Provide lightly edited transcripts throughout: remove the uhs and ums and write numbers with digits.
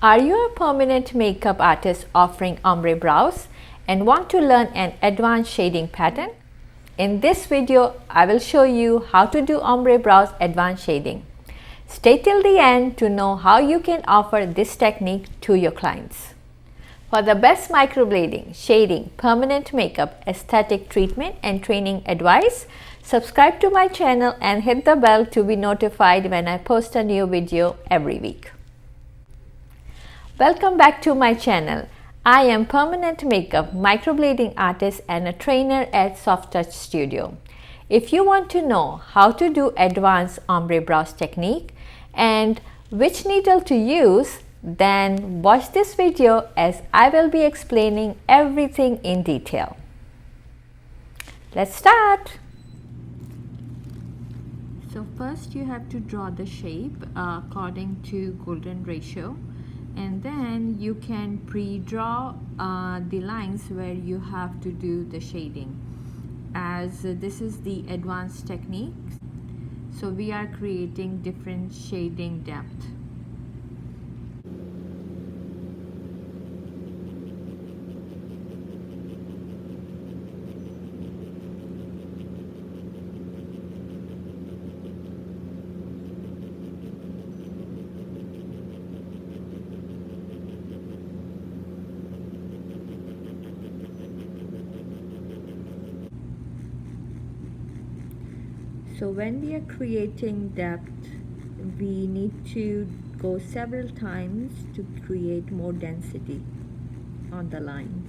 Are you a permanent makeup artist offering ombre brows and want to learn an advanced shading pattern? In this video, I will show you how to do ombre brows advanced shading. Stay till the end to know how you can offer this technique to your clients. For the best microblading, shading, permanent makeup, aesthetic treatment and training advice, subscribe to my channel and hit the bell to be notified when I post a new video every week. Welcome back to my channel. I am permanent makeup microblading artist and a trainer at Soft Touch Studio. If you want to know how to do advanced ombre brows technique and which needle to use, then watch this video as I will be explaining everything in detail. Let's start. So first you have to draw the shape according to golden ratio, and then you can pre-draw the lines where you have to do the shading, as this is the advanced technique. So we are creating different shading depth. So when we are creating depth, we need to go several times to create more density on the lines.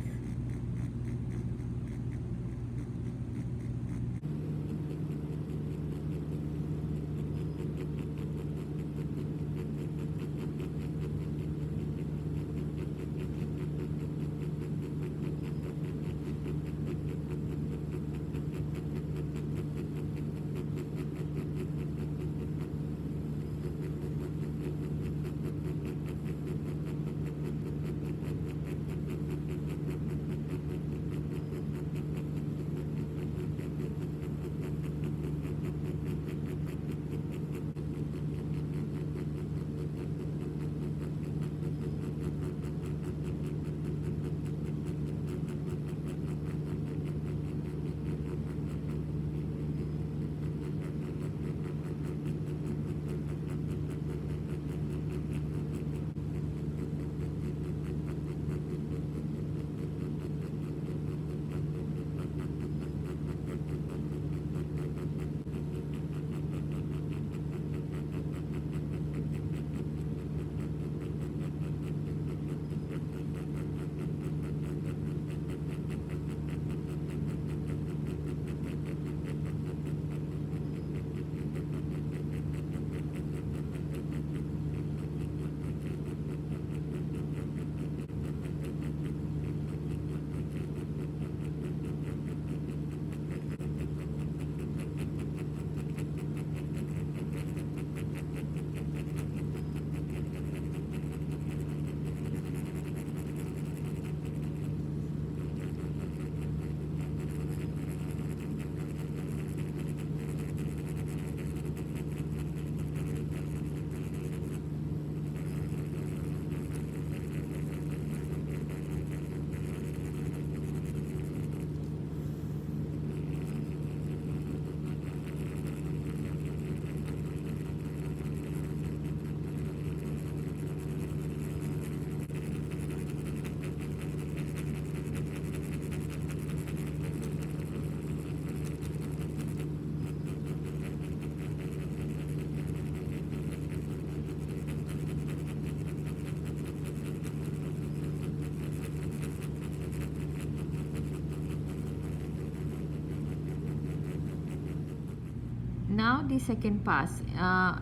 Now the second pass.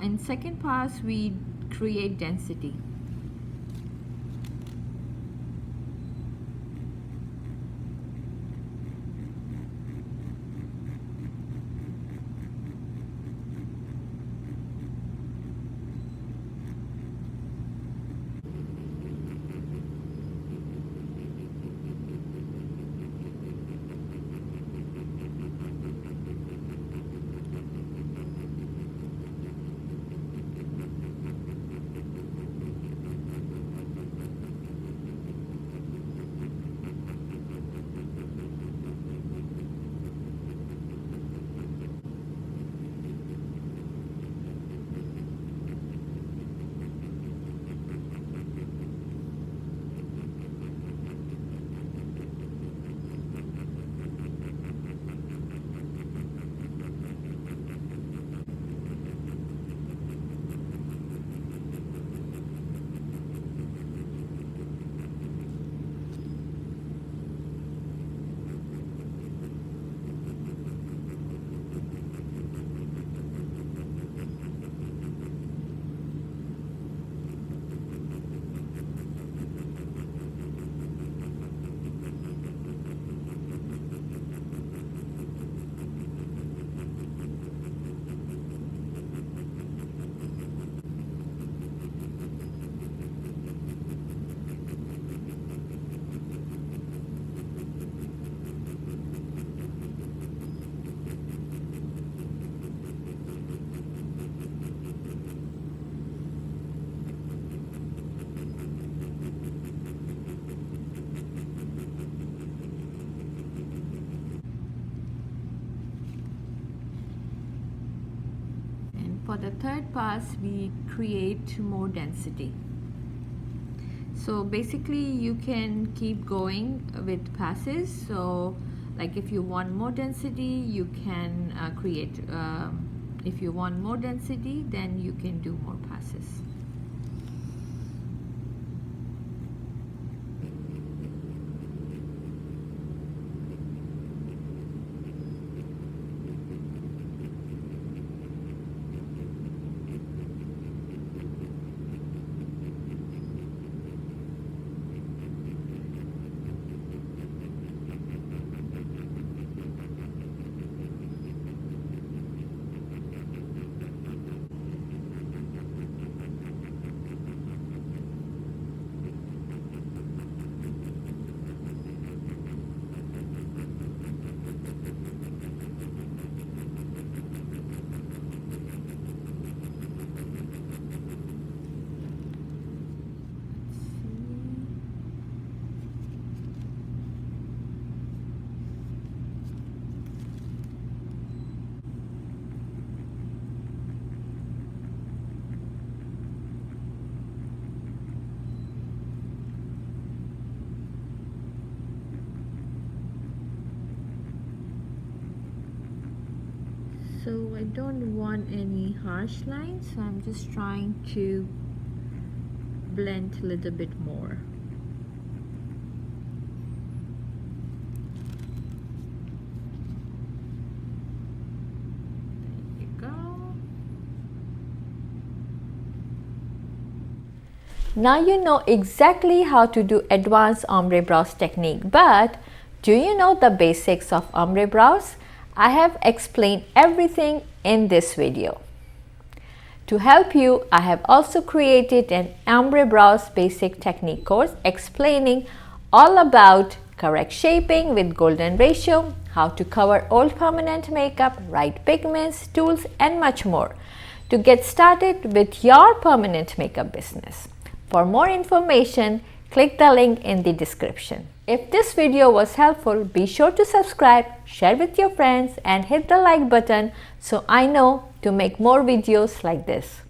In second pass we create density. for the third pass, we create more density. So basically you can keep going with passes. So like if you want more density, you can create, if you want more density, then you can do more passes. So I don't want any harsh lines, so I'm just trying to blend a little bit more. There you go. Now you know exactly how to do advanced ombre brows technique, but do you know the basics of ombre brows? I have explained everything in this video. To help you, I have also created an ombre brows basic technique course explaining all about correct shaping with golden ratio, how to cover old permanent makeup, right pigments, tools, and much more to get started with your permanent makeup business. For more information, click the link in the description. If this video was helpful, be sure to subscribe, share with your friends, and hit the like button so I know to make more videos like this.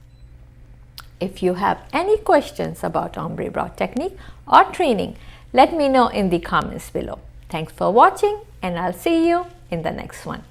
If you have any questions about ombre brow technique or training, let me know in the comments below. Thanks for watching, and I'll see you in the next one.